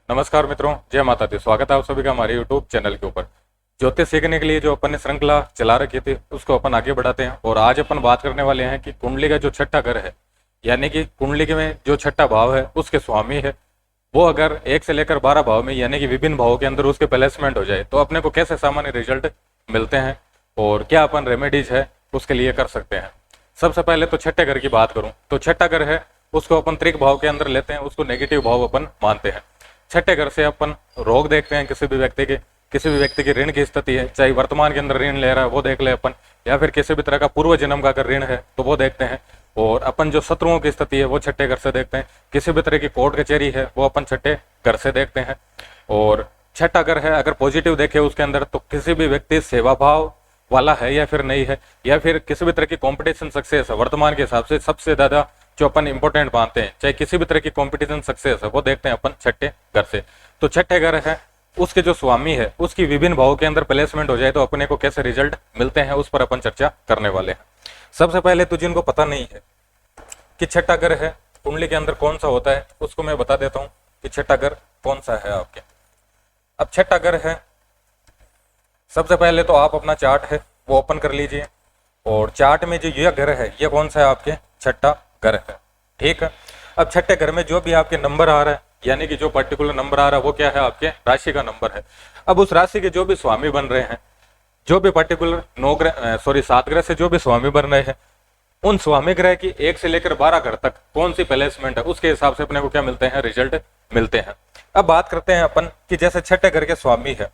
नमस्कार मित्रों, जय माता दी। स्वागत है आप सभी का हमारे यूट्यूब चैनल के ऊपर। ज्योतिष सीखने के लिए जो अपन ने श्रृंखला चला रखी थी उसको अपन आगे बढ़ाते हैं और आज अपन बात करने वाले हैं कि कुंडली का जो छठा घर है, यानी कि कुंडली के में जो छठा भाव है उसके स्वामी है, वो अगर 1 से लेकर 12 भाव में यानी कि विभिन्न भावों के अंदर उसके प्लेसमेंट हो जाए तो अपने को कैसे सामान्य रिजल्ट मिलते हैं और क्या अपन रेमेडीज है उसके लिए कर सकते हैं। सबसे पहले तो छठे घर की बात करूं तो छठा घर है उसको अपन त्रिक भाव के अंदर लेते हैं, उसको नेगेटिव भाव अपन मानते हैं। छठे घर से अपन रोग देखते हैं, किसी भी व्यक्ति की ऋण की स्थिति है, चाहे वर्तमान के अंदर ऋण ले रहा है वो देख ले अपन, या फिर किसी भी तरह का पूर्व जन्म का अगर ऋण है तो वो देखते हैं। और अपन जो शत्रुओं की स्थिति है वो छठे घर से देखते हैं। किसी भी तरह की कोर्ट कचहरी है वो अपन छठे घर से देखते हैं। और छठा घर है अगर पॉजिटिव देखे उसके अंदर तो किसी भी व्यक्ति सेवा भाव वाला है या फिर नहीं है, या फिर किसी भी तरह की कंपटीशन सक्सेस है वर्तमान के हिसाब से सबसे ज्यादा जो अपन इंपॉर्टेंट मानते हैं, चाहे किसी भी तरह की कंपटीशन सक्सेस है वो देखते हैं अपन छठे घर से। तो छठे घर है उसके जो स्वामी है उसकी विभिन्न भावों के अंदर प्लेसमेंट हो जाए तो अपने को कैसे रिजल्ट मिलते हैं उस पर अपन चर्चा करने वाले हैं। सबसे पहले तो जिनको पता नहीं है कि छठा घर है कुंडली के अंदर कौन सा होता है उसको मैं बता देता हूँ कि छठा घर कौन सा है आपके। अब छठा घर है, सबसे पहले तो आप अपना चार्ट है वो ओपन कर लीजिए और चार्ट में जो यह घर है ये कौन सा है आपके छठा घर है। ठीक है, अब छठे घर में जो भी आपके नंबर आ रहा है यानी कि जो पर्टिकुलर नंबर आ रहा है वो क्या है आपके राशि का नंबर है। अब उस राशि के जो भी स्वामी बन रहे हैं, जो भी पर्टिकुलर 7 ग्रह से जो भी स्वामी बन रहे हैं, उन स्वामी ग्रह की 1 से लेकर 12 घर तक कौन सी प्लेसमेंट है उसके हिसाब से अपने को क्या मिलते हैं, रिजल्ट मिलते हैं। अब बात करते हैं अपन कि जैसे छठे घर के स्वामी है,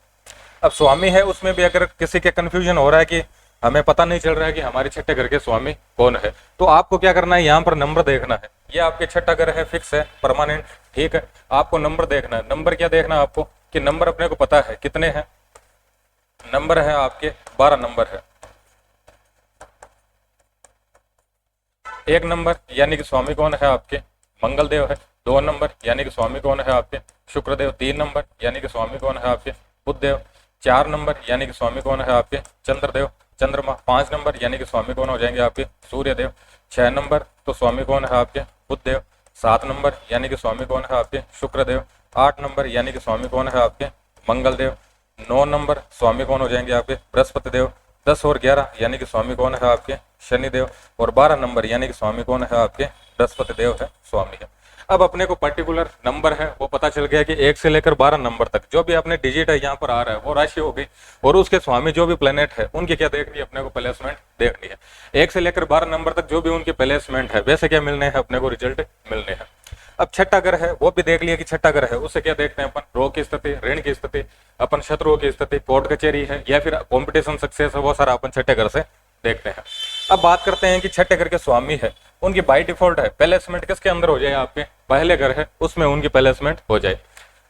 अब स्वामी है उसमें भी अगर किसी के कंफ्यूजन हो रहा है कि हमें पता नहीं चल रहा है कि हमारे छठे घर के स्वामी कौन है, तो आपको क्या करना है, यहाँ पर नंबर देखना है। ये आपके छठा घर है, फिक्स है, परमानेंट। ठीक है, आपको नंबर देखना है। नंबर क्या देखना है आपको कि नंबर अपने को पता है कितने हैं, नंबर है आपके 12 नंबर है। 1 नंबर यानी कि स्वामी कौन है आपके मंगल देव है। 2 नंबर यानी कि स्वामी कौन है आपके शुक्रदेव। 3 नंबर यानी कि स्वामी कौन है आपके बुध देव। 4 नंबर यानी कि स्वामी कौन है आपके चंद्रदेव चंद्रमा। 5 नंबर यानी कि स्वामी कौन हो जाएंगे आपके सूर्य देव। 6 नंबर तो स्वामी कौन है आपके बुध देव। 7 नंबर यानी कि स्वामी कौन है आपके शुक्रदेव। 8 नंबर यानी कि स्वामी कौन है आपके मंगल देव। 9 नंबर स्वामी कौन हो जाएंगे आपके बृहस्पति देव। 10 और 11 यानी कि स्वामी कौन है आपके शनिदेव। और 12 नंबर यानी कि स्वामी कौन है आपके बृहस्पति देव है, स्वामी है। अब अपने को पर्टिकुलर नंबर है वो पता चल गया कि 1 से लेकर 12 नंबर तक जो भी अपने डिजिट है यहाँ पर आ रहा है वो राशि हो गई, और उसके स्वामी जो भी प्लेनेट है उनकी क्या देखनी है, अपने को प्लेसमेंट देखनी है। 1 से लेकर 12 नंबर तक जो भी उनकी प्लेसमेंट है वैसे क्या मिलने हैं, अपने को रिजल्ट मिलने हैं। अब छठा घर है वो भी देख लिया कि छठा घर है, उससे क्या देखते हैं अपन, रोग की स्थिति, ऋण की स्थिति, अपन शत्रुओं की स्थिति, कोर्ट कचहरी है या फिर कॉम्पिटिशन सक्सेस है, वो सारा अपन छठे घर से देखते हैं। अब बात करते हैं कि छठे घर के स्वामी है उनकी बाय डिफॉल्ट है प्लेसमेंट किसके अंदर हो जाए, आपके पहले घर है उसमें उनकी प्लेसमेंट हो जाए।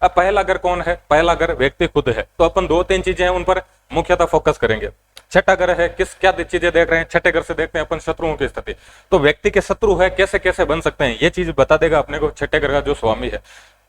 अब पहला घर कौन है, पहला घर व्यक्ति खुद है, तो अपन 2-3 चीजें हैं उन पर मुख्यतः फोकस करेंगे। छठा घर है किस क्या चीजें देख रहे हैं, छठे घर से देखते हैं अपन शत्रुओं की स्थिति, तो व्यक्ति के शत्रु है कैसे कैसे बन सकते हैं ये चीज बता देगा अपने को छठे घर का जो स्वामी है।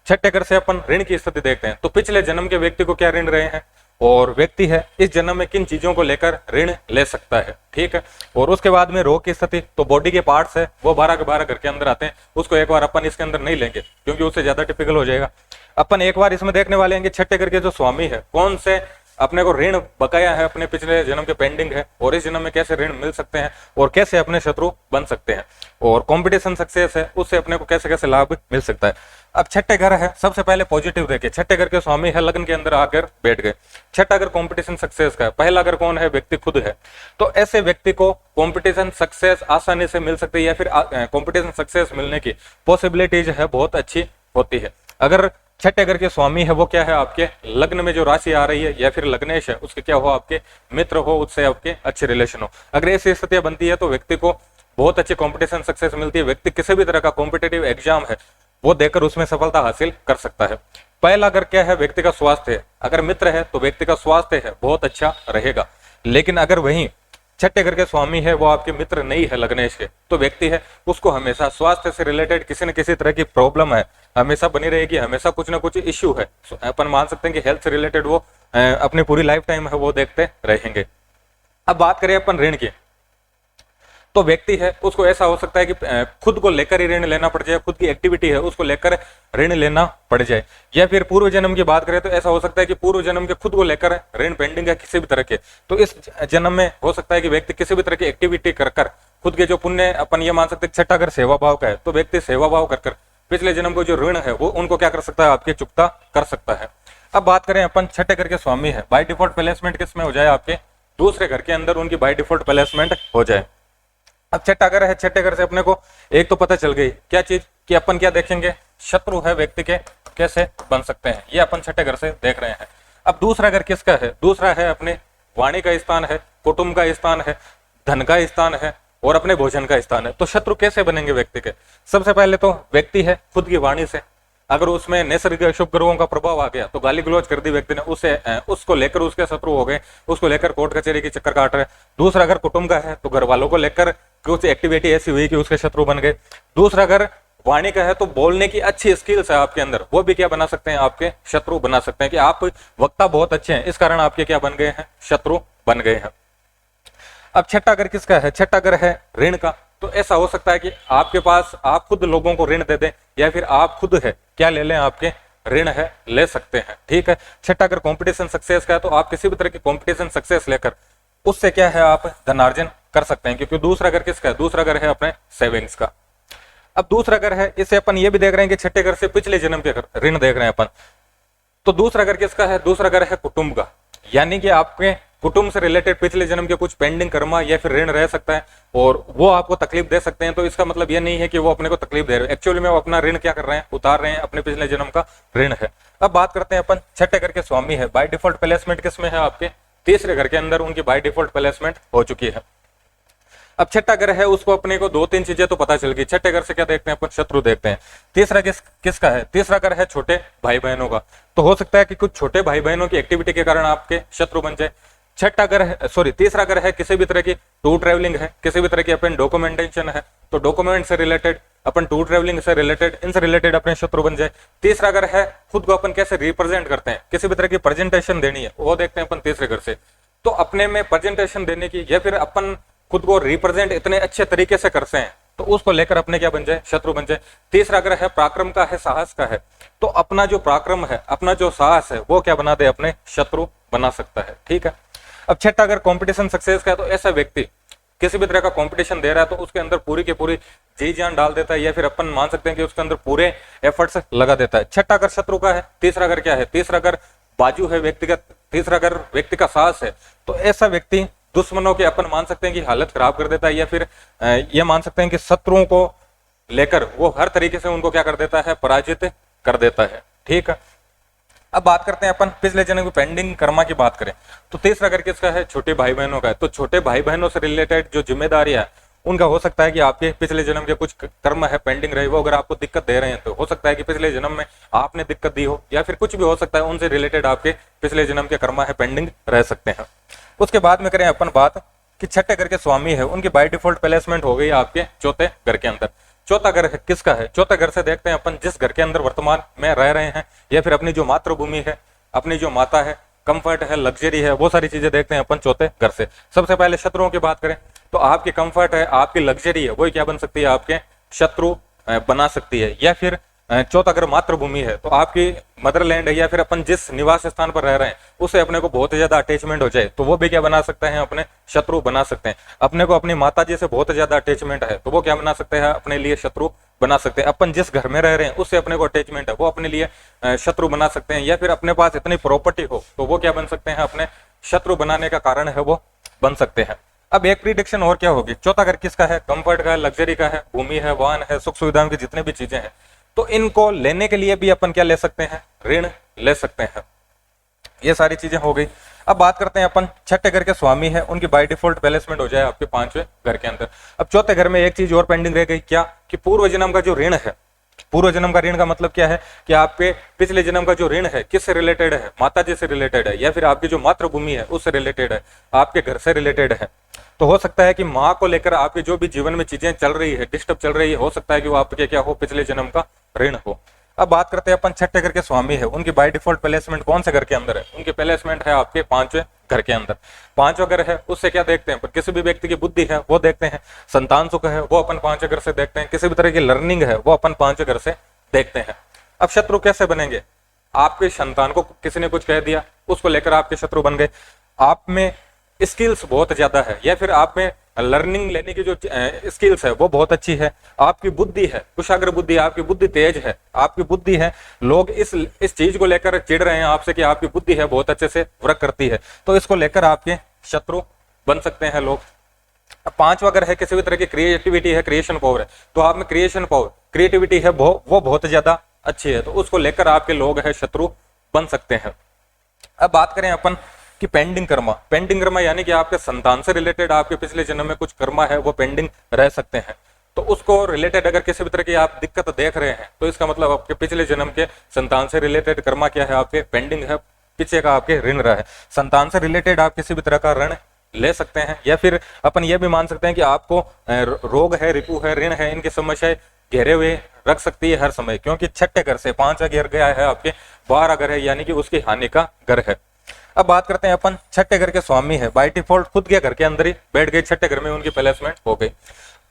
छठे घर से अपन ऋण की स्थिति देखते हैं, तो पिछले जन्म के व्यक्ति को क्या ऋण रहे हैं और व्यक्ति है इस जन्म में किन चीजों को लेकर ऋण ले सकता है। ठीक है, और उसके बाद में रोग की स्थिति, तो बॉडी के पार्ट्स है वो 12 के 12 घर के अंदर आते हैं, उसको एक बार अपन इसके अंदर नहीं लेंगे क्योंकि उससे ज्यादा टिपिकल हो जाएगा। अपन एक बार इसमें देखने वाले हैं कि छठे घर के जो स्वामी है कौन से अपने को ऋण बकाया है, अपने पिछले जन्म के पेंडिंग है, और इस जन्म में कैसे ऋण मिल सकते हैं और कैसे अपने शत्रु बन सकते हैं, और कंपटीशन सक्सेस है उससे अपने को कैसे कैसे लाभ मिल सकता है। अब छठे घर है, सबसे पहले पॉजिटिव देखे, छठे घर के स्वामी है लग्न के अंदर आकर बैठ गए। छठा घर कंपटीशन सक्सेस का है, पहला घर कौन है, व्यक्ति खुद है, तो ऐसे व्यक्ति को कंपटीशन सक्सेस आसानी से मिल सकती है या फिर कंपटीशन सक्सेस मिलने की पॉसिबिलिटीज है बहुत अच्छी होती है। अगर छठे घर के स्वामी है वो क्या है, आपके लग्न में जो राशि आ रही है या फिर लग्नेश है उसके क्या हो, आपके मित्र हो, उससे आपके अच्छे रिलेशन हो, अगर ऐसी स्थितियां बनती है तो व्यक्ति को बहुत अच्छी कंपटीशन सक्सेस मिलती है। व्यक्ति किसी भी तरह का कॉम्पिटेटिव एग्जाम है वो देकर उसमें सफलता हासिल कर सकता है। पहला अगर क्या है, व्यक्ति का स्वास्थ्य है, अगर मित्र है तो व्यक्ति का स्वास्थ्य है बहुत अच्छा रहेगा। लेकिन अगर वहीं छठे घर के स्वामी है वो आपके मित्र नहीं है लग्नेश के, तो व्यक्ति है उसको हमेशा स्वास्थ्य से रिलेटेड किसी न किसी तरह की प्रॉब्लम है हमेशा बनी रहेगी, हमेशा कुछ ना कुछ इश्यू है। अपन मान सकते हैं कि हेल्थ से रिलेटेड वो अपनी पूरी लाइफ टाइम है वो देखते रहेंगे। अब बात करें अपन ऋण की, तो व्यक्ति है उसको ऐसा हो सकता है कि खुद को लेकर ही ऋण लेना पड़ जाए, खुद की एक्टिविटी है उसको लेकर ऋण लेना पड़ जाए। या फिर पूर्व जन्म की बात करें तो ऐसा हो सकता है कि पूर्व जन्म के खुद को लेकर ऋण पेंडिंग है किसी भी तरह के, तो इस जन्म में हो सकता है कि व्यक्ति किसी भी तरह की एक्टिविटी कर खुद के जो पुण्य, अपन ये मान सकते हैं छठा घर सेवा भाव का है, तो व्यक्ति सेवा भाव कर पिछले जन्म को जो ऋण है वो उनको क्या कर सकता है, आपके चुकता कर सकता है। अब बात करें अपन छठे घर के स्वामी है, बाय डिफॉल्ट प्लेसमेंट किस में हो जाए, आपके दूसरे घर के अंदर उनकी बाय डिफॉल्ट प्लेसमेंट हो जाए। अब छठा घर है, छठे घर से अपने को एक तो पता चल गई क्या चीज कि अपन क्या देखेंगे, शत्रु है व्यक्ति के कैसे बन सकते हैं, ये अपन छठे घर से देख रहे हैं। अब दूसरा घर किसका है, दूसरा है अपने वाणी का स्थान है, कुटुंब का स्थान है, धन का स्थान है और अपने भोजन का स्थान है। तो शत्रु कैसे बनेंगे व्यक्ति के, सबसे पहले तो व्यक्ति है खुद की वाणी से, अगर उसमें नैसर्गिक अशुभ ग्रहों का प्रभाव आ गया तो गाली गलौज कर दी व्यक्ति ने, उसको लेकर उसके शत्रु हो गए, उसको लेकर कोर्ट कचहरी की चक्कर काट रहे। दूसरा अगर कुटुंब का है तो घर वालों को लेकर कुछ एक्टिविटी ऐसी हुई कि उसके शत्रु बन गए। दूसरा अगर वाणी का है तो बोलने की अच्छी स्किल्स है आपके अंदर, वो भी क्या बना सकते हैं, आपके शत्रु बना सकते हैं कि आप वक्ता बहुत अच्छे हैं, इस कारण आपके क्या बन गए हैं, शत्रु बन गए हैं। अब छठा घर किसका है, छठा घर है ऋण का, तो ऐसा हो सकता है कि आपके पास आप खुद लोगों को ऋण दे दें या फिर आप खुद है क्या ले लें, आपके ऋण है ले सकते हैं। ठीक है, छठा अगर कंपटीशन सक्सेस का है तो आप किसी भी तरह की कंपटीशन सक्सेस लेकर उससे क्या है आप धनार्जन कर सकते हैं, क्योंकि दूसरा घर किसका है, दूसरा घर है अपने सेविंग्स का। अब दूसरा घर है, इसे अपन ये भी देख रहे हैं कि छठे घर से पिछले जन्म के ऋण देख रहे हैं अपन, तो दूसरा घर किसका है, दूसरा घर है कुटुंब का, यानी कि आपके कुटुंब से रिलेटेड पिछले जन्म के कुछ पेंडिंग कर्मा या फिर ऋण रह सकता है और वो आपको तकलीफ दे सकते हैं। तो इसका मतलब ये नहीं है कि वो अपने को तकलीफ दे रहे हैं, एक्चुअली में वो अपना ऋण क्या कर रहे हैं, उतार रहे हैं, अपने पिछले जन्म का ऋण है। अब बात करते हैं अपन छठे घर के स्वामी है, बाय डिफॉल्ट प्लेसमेंट किसमें है, आपके तीसरे घर के अंदर उनकी बाय डिफॉल्ट प्लेसमेंट हो चुकी है। अब छठा घर है उसको अपने को दो तीन चीजें तो पता चल गई, छठे घर से क्या देखते हैं अपन, शत्रु देखते हैं। तीसरा किसका है, तीसरा घर है छोटे भाई बहनों का, तो हो सकता है कि कुछ छोटे भाई बहनों की एक्टिविटी के कारण आपके शत्रु बन जाए। छठा घर है, सॉरी तीसरा घर है किसी भी तरह की टूर ट्रेवलिंग है, किसी भी तरह की अपन डॉक्यूमेंटेशन है, तो डॉक्यूमेंट से रिलेटेड अपन टूर ट्रेवलिंग से रिलेटेड इनसे रिलेटेड अपने शत्रु बन जाए। तीसरा घर है खुद को अपन कैसे रिप्रेजेंट करते हैं, किसी भी तरह की प्रेजेंटेशन देनी है, वो देखते हैं अपन तीसरे घर से, तो अपने में प्रेजेंटेशन देने की या फिर अपन खुद को रिप्रेजेंट इतने अच्छे तरीके से करते हैं तो उसको लेकर अपने क्या बन जाए, शत्रु बन जाए। तीसरा अगर है पराक्रम का है, साहस का है, तो अपना जो पराक्रम है, अपना जो साहस है वो क्या बना दे, अपने शत्रु बना सकता है। ठीक है, अब छठा अगर कंपटीशन सक्सेस का है तो ऐसा व्यक्ति किसी भी तरह का कंपटीशन दे रहा है तो उसके अंदर पूरी की पूरी जी जान डाल देता है या फिर अपन मान सकते हैं कि उसके अंदर पूरे एफर्ट्स लगा देता है। छठा अगर शत्रु का है, तीसरा अगर क्या है, तीसरा अगर बाजू है व्यक्तिगत, तीसरा अगर व्यक्ति का साहस है, तो ऐसा व्यक्ति दुश्मनों के अपन मान सकते हैं कि हालत खराब कर देता है या फिर ये मान सकते हैं कि शत्रुओं को लेकर वो हर तरीके से उनको क्या कर देता है, पराजित कर देता है। ठीक है, अब बात करते हैं अपन पिछले जन्म की पेंडिंग कर्मा की बात करें तो तीसरा घर किसका है, छोटे भाई बहनों का है, तो छोटे भाई बहनों से रिलेटेड जो जिम्मेदारी है उनका हो सकता है कि आपके पिछले जन्म के कुछ कर्म है पेंडिंग रहे, वो अगर आपको दिक्कत दे रहे हैं तो हो सकता है कि पिछले जन्म में आपने दिक्कत दी हो या फिर कुछ भी हो सकता है, उनसे रिलेटेड आपके पिछले जन्म के कर्म है पेंडिंग रह सकते हैं। उसके बाद में करें अपन बात कि छठे घर के स्वामी है उनकी बाय डिफॉल्ट प्लेसमेंट हो गई आपके चौथे घर के अंदर। चौथा घर किसका है, चौथे घर से देखते हैं अपन जिस घर के अंदर वर्तमान में रह रहे हैं या फिर अपनी जो मातृभूमि है, अपनी जो माता है, कंफर्ट है, लग्जरी है, वो सारी चीजें देखते हैं अपन चौथे घर से। सबसे पहले शत्रुओं की बात करें तो आपकी कंफर्ट है, आपकी लग्जरी है, वही क्या बन सकती है, आपके शत्रु बना सकती है। या फिर चौथा अगर मातृभूमि है तो आपकी मदरलैंड है या फिर अपन जिस निवास स्थान पर रह रहे हैं उसे अपने को बहुत ज्यादा अटैचमेंट हो जाए तो वो भी क्या बना सकते हैं, अपने शत्रु बना सकते हैं। अपने को अपनी माता जी से बहुत ज्यादा अटैचमेंट है तो वो क्या बना सकते हैं, अपने लिए शत्रु बना सकते हैं। अपन जिस घर में रह रहे हैं उससे अपने को अटैचमेंट है, वो अपने लिए शत्रु बना सकते हैं। या फिर अपने पास इतनी प्रॉपर्टी हो तो वो क्या बन सकते हैं, अपने शत्रु बनाने का कारण है वो बन सकते हैं। अब एक प्रिडिक्शन और क्या होगी, चौथा घर किसका है, कंफर्ट का है, लग्जरी का है, भूमि है, वाहन है, सुख सुविधाओं की जितने भी चीजें हैं, तो इनको लेने के लिए भी अपन क्या ले सकते हैं, ऋण ले सकते हैं। ये सारी चीजें हो गई। अब बात करते हैं अपन छठे घर के स्वामी है उनकी बाय डिफॉल्ट प्लेसमेंट हो जाए आपके पांचवें घर के अंदर। अब चौथे घर में एक चीज और पेंडिंग रह गई, क्या कि पूर्व जन्म का जो ऋण है, पूर्व जन्म का ऋण का मतलब क्या है कि आपके पिछले जन्म का जो ऋण है किससे रिलेटेड है, माता जी से रिलेटेड है या फिर आपकी जो मातृभूमि है उससे रिलेटेड है, आपके घर से रिलेटेड है। तो हो सकता है कि माँ को लेकर आपके जो भी जीवन में चीजें चल रही है, डिस्टर्ब चल रही है, हो सकता है कि वो आपके क्या हो, पिछले जन्म का ऋण हो। अब बात करते हैं अपन छठे घर के स्वामी है उनकी बाय डिफॉल्ट प्लेसमेंट कौन से घर के अंदर है, उनकी प्लेसमेंट है आपके पांचवें घर के अंदर। 5 अगर है उससे क्या देखते हैं, पर किसी भी व्यक्ति की बुद्धि है वो देखते हैं। संतान सुख है वो अपन 5 अगर से देखते हैं। किसी भी तरह की लर्निंग है वो अपन 5 अगर से देखते हैं। अब शत्रु कैसे बनेंगे, आपके संतान को किसी ने कुछ कह दिया, उसको लेकर आपके शत्रु बन गए। आप में स्किल्स बहुत ज्यादा है, या फिर आप में लर्निंग लेने की जो स्किल्स है वो बहुत अच्छी है, आपकी बुद्धि है कुशाग्र बुद्धि, आपकी बुद्धि तेज है, आपकी बुद्धि है, लोग इस चीज को लेकर चिढ़ रहे हैं आपसे कि आपकी बुद्धि है बहुत अच्छे से वर्क करती है, तो इसको लेकर आपके शत्रु बन सकते हैं लोग। 5 अगर है किसी भी तरह की क्रिएटिविटी है, क्रिएशन पावर है, तो आप में क्रिएशन पावर, क्रिएटिविटी है वो बहुत ज्यादा अच्छी है, तो उसको लेकर आपके लोग है शत्रु बन सकते हैं। अब बात करें अपन कि पेंडिंग कर्मा, पेंडिंग कर्मा यानी कि आपके संतान से रिलेटेड आपके पिछले जन्म में कुछ कर्मा है वो पेंडिंग रह सकते हैं, तो उसको रिलेटेड अगर किसी भी तरह की आप दिक्कत देख रहे हैं तो इसका मतलब आपके पिछले जन्म के संतान से रिलेटेड कर्मा क्या है, आपके पेंडिंग है, पीछे का आपके ऋण रहा है। संतान से रिलेटेड आप किसी भी तरह का ऋण ले सकते हैं, या फिर अपन ये भी मान सकते हैं कि आपको रोग है, रिपु है, ऋण है, इनकी समस्याएं घेरे हुए रख सकती है हर समय, क्योंकि छठे घर से 5 घर गया है आपके 12 घर है, यानी कि उसकी हानि का घर है। अब बात करते हैं अपन छठे घर के स्वामी है, बाय डिफॉल्ट खुद के घर के अंदर ही बैठ गए, छठे घर में उनकी प्लेसमेंट हो गई।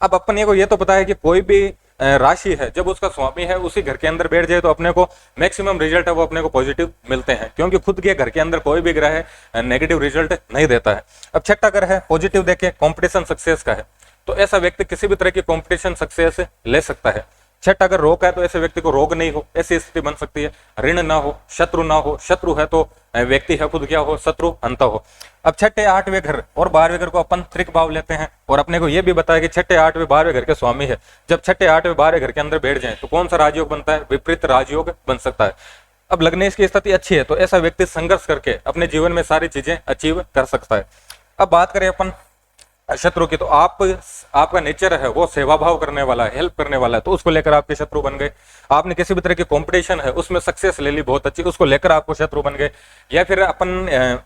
अब अपन को ये तो पता है कि कोई भी राशि है जब उसका स्वामी है उसी घर के अंदर बैठ जाए तो अपने को मैक्सिमम रिजल्ट है वो अपने को पॉजिटिव मिलते हैं, क्योंकि खुद के घर के अंदर कोई भी ग्रह नेगेटिव रिजल्ट नहीं देता है। अब छठा घर है पॉजिटिव देखे कंपटीशन सक्सेस का है, तो ऐसा व्यक्ति किसी भी तरह की कंपटीशन सक्सेस ले सकता है। छठ अगर रोग है तो ऐसे व्यक्ति को रोग नहीं हो ऐसी स्थिति बन सकती है, ऋण ना हो, शत्रु ना हो, शत्रु है तो व्यक्ति है खुद क्या हो, शत्रु अंत हो। अब छठे 8वें घर और 12वें घर को अपन त्रिक भाव लेते हैं, और अपने को यह भी बताया कि छठे 8वें 12वें घर के स्वामी है, जब छठे 8वें 12वें घर के अंदर बैठ जाए तो कौन सा राजयोग बनता है, विपरीत राजयोग बन सकता है। अब लग्नेश की स्थिति अच्छी है तो ऐसा व्यक्ति संघर्ष करके अपने जीवन में सारी चीजें अचीव कर सकता है। अब बात करें अपन शत्रु की, तो आपका नेचर है वो सेवा भाव करने वाला है, हेल्प करने वाला है, तो उसको लेकर आपके शत्रु बन गए। आपने किसी भी तरह की कंपटीशन है उसमें सक्सेस ले ली बहुत अच्छी, उसको लेकर आपको शत्रु बन गए। या फिर अपन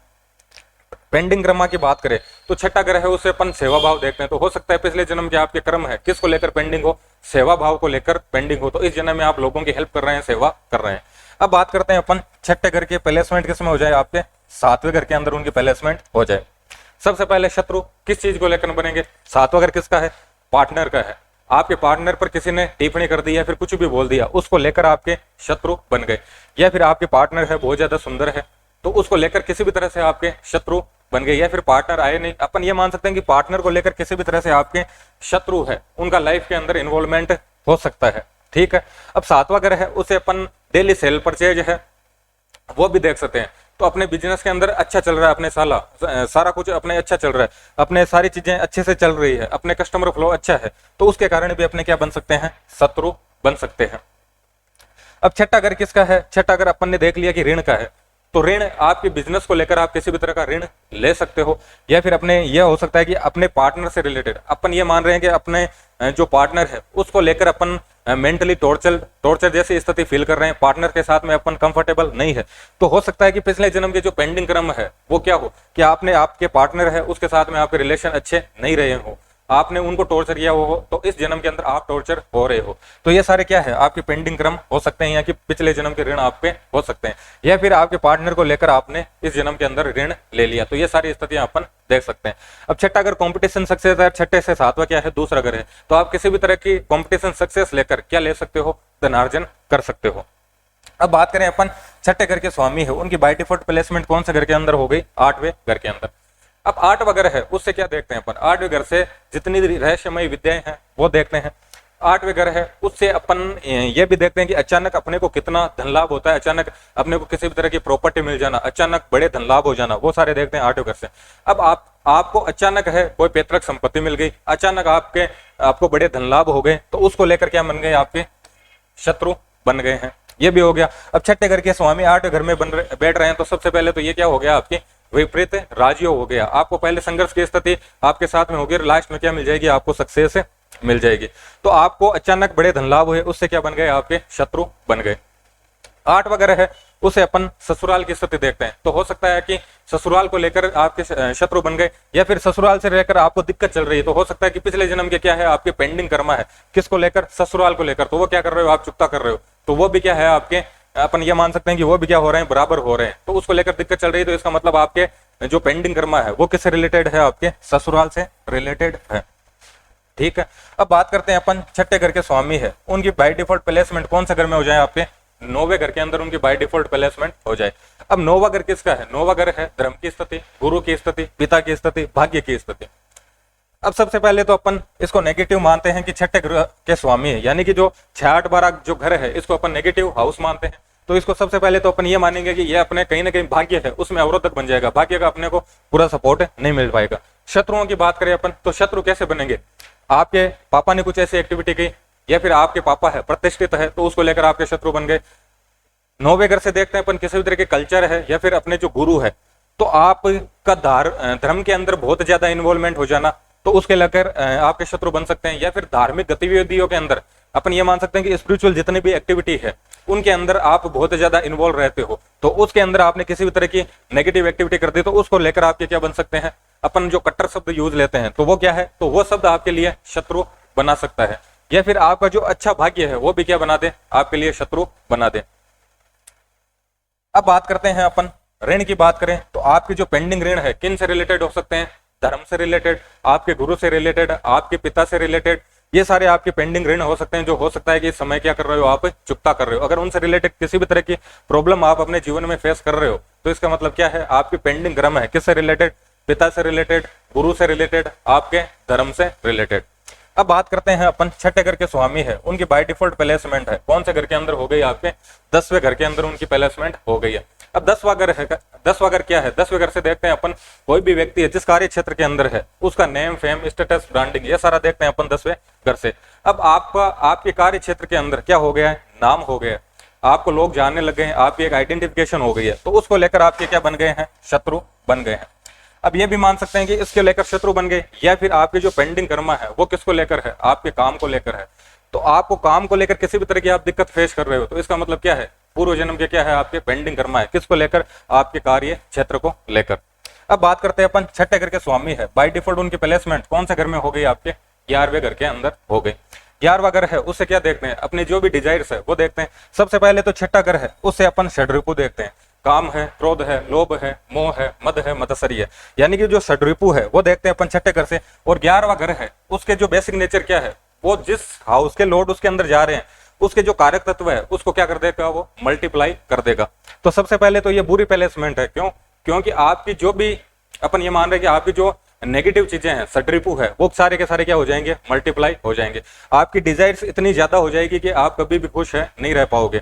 पेंडिंग कर्मा की बात करें तो छठा ग्रह है उसे अपन सेवा भाव देखते हैं, तो हो सकता है पिछले जन्म के आपके कर्म है किसको लेकर पेंडिंग हो, सेवा भाव को लेकर पेंडिंग हो, तो इस जन्म में आप लोगों की हेल्प कर रहे हैं, सेवा कर रहे हैं। अब बात करते हैं अपन छठे घर के प्लेसमेंट किसमें हो जाए, आपके 7वें घर के अंदर उनकी प्लेसमेंट हो जाए। सबसे पहले शत्रु किस चीज को लेकर बनेंगे, 7वां घर किसका है, पार्टनर का है। आपके पार्टनर पर किसी ने टिप्पणी कर दी या फिर कुछ भी बोल दिया उसको लेकर आपके शत्रु बन गए, या फिर आपके पार्टनर है बहुत ज्यादा सुंदर है तो उसको लेकर किसी भी तरह से आपके शत्रु बन गए, या फिर पार्टनर आए नहीं, अपन ये मान सकते हैं कि पार्टनर को लेकर किसी भी तरह से आपके शत्रु है, उनका लाइफ के अंदर इन्वॉल्वमेंट हो सकता है। ठीक है, अब 7वां घर है उसे अपन डेली सेल परचेज है वो भी देख सकते हैं, तो अपने बिजनेस के अंदर अच्छा चल रहा है, अपने सारा कुछ अपने अच्छा चल रहा है, अपने सारी चीजें अच्छे से चल रही है, अपने कस्टमर फ्लो अच्छा है, तो उसके कारण भी अपने क्या बन सकते हैं, शत्रु बन सकते हैं। अब छठा घर किसका है, छठा घर अपन ने देख लिया कि ऋण का है, तो ऋण आपके बिजनेस को लेकर आप किसी भी तरह का ऋण ले सकते हो, या फिर अपने यह हो सकता है कि अपने पार्टनर से रिलेटेड अपन ये मान रहे हैं कि अपने जो पार्टनर है उसको लेकर अपन मेंटली टॉर्चर जैसी स्थिति फील कर रहे हैं, पार्टनर के साथ में अपन कंफर्टेबल नहीं है, तो हो सकता है कि पिछले जन्म के जो पेंडिंग क्रम है वो क्या हो कि आपने आपके पार्टनर है उसके साथ में आपके रिलेशन अच्छे नहीं रहे हो, आपने उनको टॉर्चर किया हो, तो इस जन्म के अंदर आप टॉर्चर हो रहे हो, तो ये सारे क्या है आपके पेंडिंग क्रम हो सकते हैं, या कि पिछले जन्म के ऋण आप पे हो सकते हैं, या फिर आपके पार्टनर को लेकर आपने इस जन्म के अंदर ऋण ले लिया, तो ये सारी स्थितियां अपन देख सकते हैं। अब छठा अगर कंपटीशन सक्सेस है, छठे से 7वां क्या है, दूसरा घर है, तो आप किसी भी तरह की कंपटीशन सक्सेस लेकर क्या ले सकते हो, धनार्जन कर सकते हो। अब बात करें अपन छठे घर के स्वामी है उनकी बाय डिफॉल्ट प्लेसमेंट कौन से घर के अंदर हो गई, 8वें घर के अंदर। अब 8वां घर है उससे क्या देखते हैं अपन, 8वें घर से जितनी रहस्यमय विद्याएं हैं वो देखते हैं। 8वें घर है उससे अपन ये भी देखते हैं कि अचानक अपने को कितना धन लाभ होता है, अचानक अपने को किसी भी तरह की प्रॉपर्टी मिल जाना, अचानक बड़े धन लाभ हो जाना, वो सारे देखते हैं 8वें घर से। अब आपको अचानक है कोई पैतृक संपत्ति मिल गई, अचानक आपको बड़े धन लाभ हो गए, तो उसको लेकर क्या बन गए, आपके शत्रु बन गए हैं, ये भी हो गया। अब छठे घर के स्वामी 8वें घर में बैठ रहे हैं, तो सबसे पहले तो ये क्या हो गया, आपकी विपरीत राजयोग हो गया, आपको पहले संघर्ष की स्थिति आपके साथ में होगी, लास्ट में क्या मिल जाएगी, आपको सक्सेस मिल जाएगी, तो आपको अचानक बड़े धन लाभ हुए, उससे क्या बन गए, आपके शत्रु बन गए। 8वां घर है उसे अपन ससुराल की स्थिति देखते हैं, तो हो सकता है कि ससुराल को लेकर आपके शत्रु बन गए, या फिर ससुराल से लेकर आपको दिक्कत चल रही है, तो हो सकता है कि पिछले जन्म के क्या है आपके पेंडिंग कर्मा है, किसको लेकर, ससुराल को लेकर, तो वो क्या कर रहे हो, आप चुकता कर रहे हो, तो वो भी क्या है आपके, अपन ये मान सकते हैं कि वो भी क्या हो रहे हैं, बराबर हो रहे हैं, तो उसको लेकर दिक्कत चल रही है, तो इसका मतलब आपके जो पेंडिंग कर्मा है वो किससे रिलेटेड है, आपके ससुराल से रिलेटेड है। ठीक है, अब बात करते हैं अपन छठे घर के स्वामी है, उनकी बाय डिफॉल्ट प्लेसमेंट कौन से घर में हो जाए, आपके नौवे घर के अंदर उनकी बाय डिफॉल्ट प्लेसमेंट हो जाए। अब नौवा घर किसका है, नौवा घर है धर्म की स्थिति, गुरु की स्थिति, पिता की स्थिति, भाग्य की स्थिति। अब सबसे पहले तो अपन इसको नेगेटिव मानते हैं कि छठे घर के स्वामी है, यानी कि जो 6-8-12 जो घर है इसको अपन नेगेटिव हाउस मानते हैं। तो इसको सबसे पहले तो अपन ये मानेंगे कि ये अपने कहीं ना कहीं भाग्य है उसमें अवरोधक बन जाएगा, भाग्य का अपने को पूरा सपोर्ट नहीं मिल पाएगा। शत्रुओं की बात करें अपन तो शत्रु कैसे बनेंगे, आपके पापा ने कुछ ऐसी एक्टिविटी की या फिर आपके पापा है प्रतिष्ठित है तो उसको लेकर आपके शत्रु बन गए। नौवे घर से देखते हैं अपन किसी भी तरह के कल्चर है या फिर अपने जो गुरु है तो आपका धर्म के अंदर बहुत ज्यादा इन्वॉल्वमेंट हो जाना तो उसके लेकर आपके शत्रु बन सकते हैं। या फिर धार्मिक गतिविधियों के अंदर अपन ये मान सकते हैं कि स्पिरिचुअल जितनी भी एक्टिविटी है उनके अंदर आप बहुत ज्यादा इन्वॉल्व रहते हो तो उसके अंदर आपने किसी भी तरह की नेगेटिव एक्टिविटी कर दी तो उसको लेकर आपके क्या बन सकते हैं, अपन जो कट्टर शब्द यूज लेते हैं तो वो क्या है, तो वो शब्द आपके लिए शत्रु बना सकता है। या फिर आपका जो अच्छा भाग्य है वो भी क्या बना दे, आपके लिए शत्रु बना दे। अब बात करते हैं अपन ऋण की बात करें तो आपके जो पेंडिंग ऋण है किन से रिलेटेड हो सकते हैं, धर्म से रिलेटेड, आपके गुरु से रिलेटेड, आपके पिता से रिलेटेड, ये सारे आपके पेंडिंग ऋण हो सकते हैं जो हो सकता है कि इस समय क्या कर रहे हो, आप चुकता कर रहे हो। अगर उनसे रिलेटेड किसी भी तरह की प्रॉब्लम आप अपने जीवन में फेस कर रहे हो तो इसका मतलब क्या है, आपकी पेंडिंग कर्म है किससे रिलेटेड, पिता से रिलेटेड, गुरु से रिलेटेड, आपके धर्म से रिलेटेड। अब बात करते हैं अपन छठे घर के स्वामी है उनकी बाय डिफॉल्ट प्लेसमेंट है कौन से घर के अंदर हो गई, आपके 10वें घर के अंदर उनकी प्लेसमेंट हो गई है। अब 10वां घर है, 10वां घर क्या है, 10वें घर से देखते हैं अपन कोई भी व्यक्ति है जिस कार्य क्षेत्र के अंदर है उसका नेम, फेम, स्टेटस, ब्रांडिंग ये सारा देखते हैं अपन 10वें घर से। अब आपका आपके कार्य क्षेत्र के अंदर क्या हो गया है, नाम हो गया है, आपको लोग जानने लग गए हैं, आपकी एक आइडेंटिफिकेशन हो गई है तो उसको लेकर आपके क्या बन गए हैं, शत्रु बन गए हैं। अब ये भी मान सकते हैं कि इसके लेकर शत्रु बन गए। या फिर आपके जो पेंडिंग कर्मा है वो किसको लेकर है, आपके काम को लेकर है। तो आपको काम को लेकर किसी भी तरह की आप दिक्कत फेस कर रहे हो तो इसका मतलब क्या है, पूर्व जन्म के क्या है, आपके पेंडिंग कर्मा है किसको लेकर, आपके कार्य क्षेत्र को लेकर। अब बात करते हैं अपन छठे घर के स्वामी है बाय डिफॉल्ट उनकी प्लेसमेंट कौन से घर में हो गई, आपके 11वें घर के अंदर हो गई। 11वां घर है उससे क्या देखते हैं, अपने जो भी डिजायर्स है वो देखते हैं। सबसे पहले तो छठा घर है उससे अपन षड्रिपु देखते हैं, काम है, क्रोध है, लोभ है, मोह है, मद है, मत्सरी है, यानी कि जो षड्रिपु है वो देखते हैं अपन छठे घर से। और 11वां घर है उसके जो बेसिक नेचर क्या है, वो जिस हाउस के लॉर्ड उसके अंदर जा रहे हैं उसके जो कारक तत्व है उसको क्या कर देगा, वो मल्टीप्लाई कर देगा। तो सबसे पहले तो ये बुरी प्लेसमेंट है, क्यों, क्योंकि आपकी जो भी अपन ये मान रहे हैं कि आपकी जो नेगेटिव चीजें हैं, षड्रिपु है, वो सारे के सारे क्या हो जाएंगे, मल्टीप्लाई हो जाएंगे। आपकी डिजायर्स इतनी ज्यादा हो जाएगी कि आप कभी भी खुश है नहीं रह पाओगे।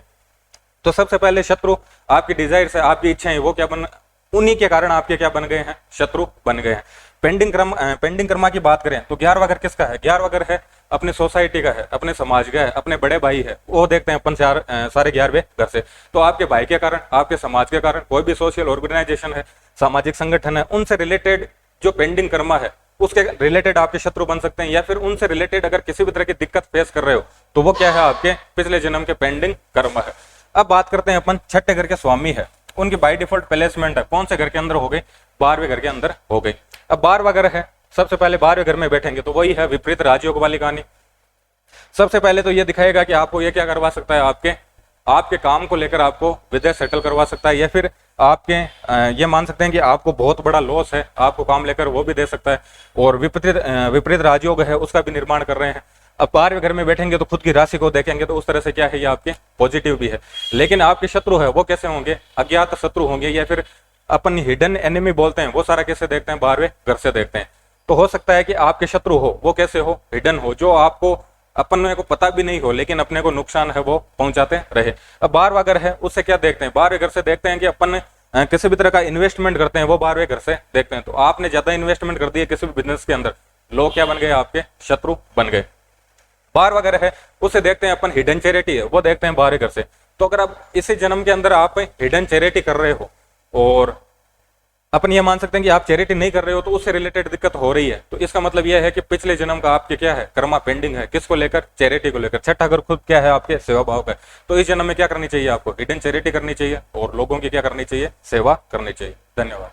तो सबसे पहले शत्रु आपकी डिजायर्स है, आपकी इच्छाएं, वो क्या बन, उन्हीं के कारण आपके क्या बन गए हैं, शत्रु बन गए हैं। पेंडिंग कर्मा की बात करें तो 11वां घर किसका है, 11वां घर है अपने सोसाइटी का है, अपने समाज का है, अपने बड़े भाई है, वो देखते हैं अपन सारे 11वें घर से। तो आपके भाई के कारण, आपके समाज के कारण, कोई भी सोशल ऑर्गेनाइजेशन है, सामाजिक संगठन है, उनसे रिलेटेड जो पेंडिंग कर्मा है उसके रिलेटेड आपके शत्रु बन सकते हैं। या फिर उनसे रिलेटेड अगर किसी भी तरह की दिक्कत फेस कर रहे हो तो वो क्या है, आपके पिछले जन्म के पेंडिंग कर्म है। अब बात करते हैं अपन छठे घर के स्वामी है उनकी बाय डिफॉल्ट प्लेसमेंट है कौन से घर के अंदर हो गई, 12वें घर के अंदर हो गई। अब 12वां घर है, सबसे पहले 12वें घर में बैठेंगे तो वही है विपरीत राजयोग वाली कहानी। सबसे पहले तो ये दिखाएगा कि आपको ये क्या करवा सकता है, आपके काम को लेकर आपको विदेश सेटल करवा सकता है। या फिर आपके ये मान सकते हैं कि आपको बहुत बड़ा लॉस है, आपको काम लेकर वो भी दे सकता है। और विपरीत राजयोग है उसका भी निर्माण कर रहे हैं। अब 12वें घर में बैठेंगे तो खुद की राशि को देखेंगे तो उस तरह से क्या है, ये आपके पॉजिटिव भी है। लेकिन आपके शत्रु है वो कैसे होंगे, अज्ञात शत्रु होंगे, या फिर अपन हिडन एनिमी बोलते हैं, वो सारा कैसे देखते हैं, 12वें घर से देखते हैं। तो हो सकता है कि आपके शत्रु हो वो कैसे हो, हिडन हो, जो आपको अपन को पता भी नहीं हो लेकिन अपने को नुकसान है वो पहुंचाते रहे। अब 12वां घर है उससे क्या देखते हैं, 12वें घर से देखते हैं कि अपन किसी भी तरह का इन्वेस्टमेंट करते हैं वो 12वें घर से देखते हैं। तो आपने ज्यादा इन्वेस्टमेंट कर दिया किसी भी बिजनेस के अंदर, लोग क्या बन गए, आपके शत्रु बन गए। 12वां घर है उससे देखते हैं अपन हिडन चैरिटी है वो देखते हैं 12वें घर से। तो अगर आप इसी जन्म के अंदर आप हिडन चैरिटी कर रहे हो और अपन ये मान सकते हैं कि आप चैरिटी नहीं कर रहे हो तो उससे रिलेटेड दिक्कत हो रही है, तो इसका मतलब यह है कि पिछले जन्म का आपके क्या है, कर्मा पेंडिंग है, किसको लेकर, चैरिटी को लेकर। छठा घर खुद क्या है, आपके सेवा भाव का है। तो इस जन्म में क्या करनी चाहिए, आपको हिडन चैरिटी करनी चाहिए और लोगों की क्या करनी चाहिए, सेवा करनी चाहिए। धन्यवाद।